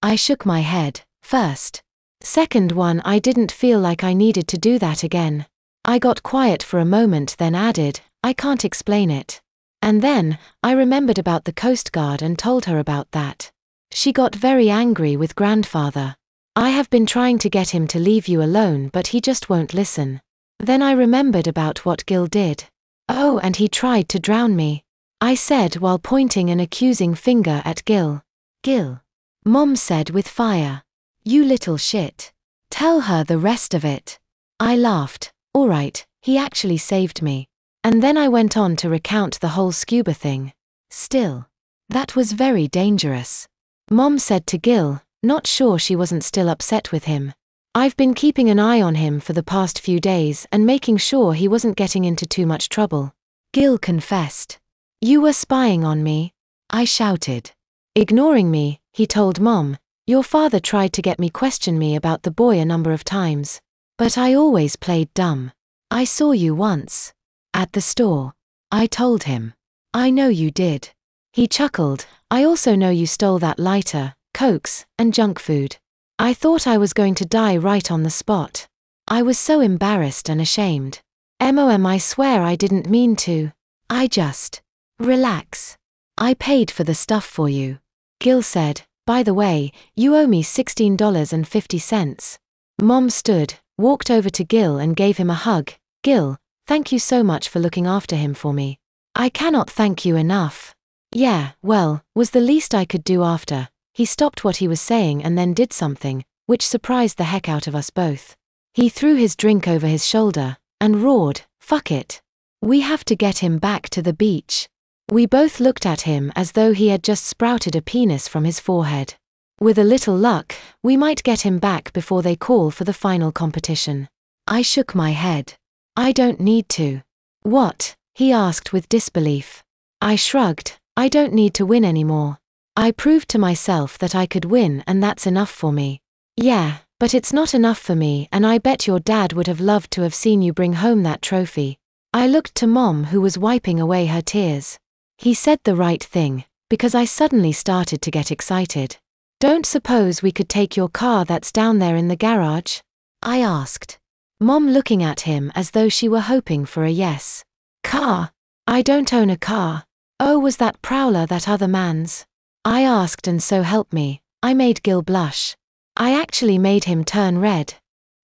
I shook my head. First. Second one, I didn't feel like I needed to do that again. I got quiet for a moment, then added, I can't explain it. And then, I remembered about the Coast Guard and told her about that. She got very angry with grandfather. I have been trying to get him to leave you alone, but he just won't listen. Then I remembered about what Gil did. Oh, and he tried to drown me, I said while pointing an accusing finger at Gil. Gil. Mom said with fire. You little shit. Tell her the rest of it. I laughed. All right, he actually saved me. And then I went on to recount the whole scuba thing. Still. That was very dangerous. Mom said to Gil, not sure she wasn't still upset with him. I've been keeping an eye on him for the past few days and making sure he wasn't getting into too much trouble. Gil confessed. You were spying on me? I shouted. Ignoring me, he told Mom, your father tried to get me question me about the boy a number of times. But I always played dumb. I saw you once. At the store. I told him. I know you did. He chuckled. I also know you stole that lighter, cokes, and junk food. I thought I was going to die right on the spot. I was so embarrassed and ashamed. Mom, I swear I didn't mean to. I just. Relax. I paid for the stuff for you. Gil said, by the way, you owe me $16.50. Mom stood, walked over to Gil and gave him a hug. Gil, thank you so much for looking after him for me. I cannot thank you enough. Yeah, well, was the least I could do after. He stopped what he was saying and then did something, which surprised the heck out of us both. He threw his drink over his shoulder, and roared, fuck it. We have to get him back to the beach. We both looked at him as though he had just sprouted a penis from his forehead. With a little luck, we might get him back before they call for the final competition. I shook my head. I don't need to. What? He asked with disbelief. I shrugged. I don't need to win anymore. I proved to myself that I could win and that's enough for me. Yeah, but it's not enough for me and I bet your dad would have loved to have seen you bring home that trophy. I looked to Mom who was wiping away her tears. He said the right thing, because I suddenly started to get excited. Don't suppose we could take your car that's down there in the garage? I asked. Mom looking at him as though she were hoping for a yes. Car? I don't own a car. Oh, was that Prowler that other man's? I asked, and so help me, I made Gil blush. I actually made him turn red.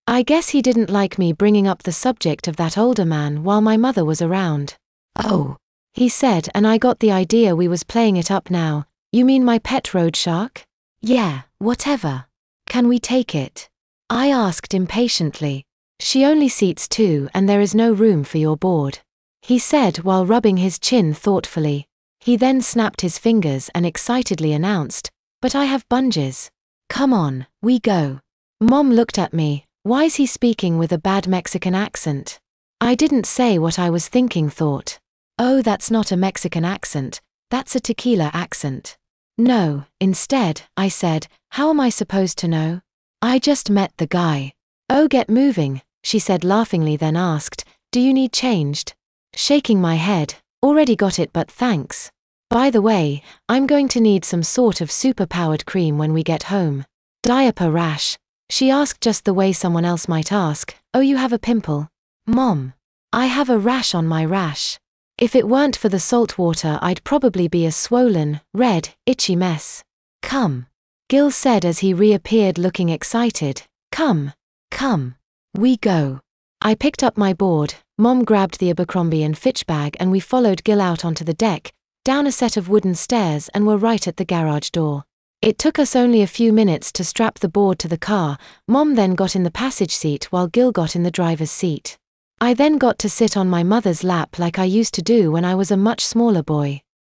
I guess he didn't like me bringing up the subject of that older man while my mother was around. Oh, he said, and I got the idea we was playing it up now. You mean my pet road shark? Yeah, whatever. Can we take it? I asked impatiently. She only seats 2 and there is no room for your board. He said while rubbing his chin thoughtfully. He then snapped his fingers and excitedly announced, but I have bungees. Come on, we go. Mom looked at me. Why's he speaking with a bad Mexican accent? I didn't say what I was thinking, thought. Oh, that's not a Mexican accent, that's a tequila accent. No, instead, I said, how am I supposed to know? I just met the guy. Oh, get moving, she said laughingly, then asked, do you need changed? Shaking my head, already got it but thanks. By the way, I'm going to need some sort of super-powered cream when we get home. Diaper rash? She asked just the way someone else might ask, oh, you have a pimple? Mom. I have a rash on my rash. If it weren't for the salt water I'd probably be a swollen, red, itchy mess. Come. Gil said as he reappeared looking excited. Come. Come. We go. I picked up my board, Mom grabbed the Abercrombie & Fitch bag and we followed Gil out onto the deck, down a set of wooden stairs and were right at the garage door. It took us only a few minutes to strap the board to the car. Mom then got in the passenger seat while Gil got in the driver's seat. I then got to sit on my mother's lap like I used to do when I was a much smaller boy.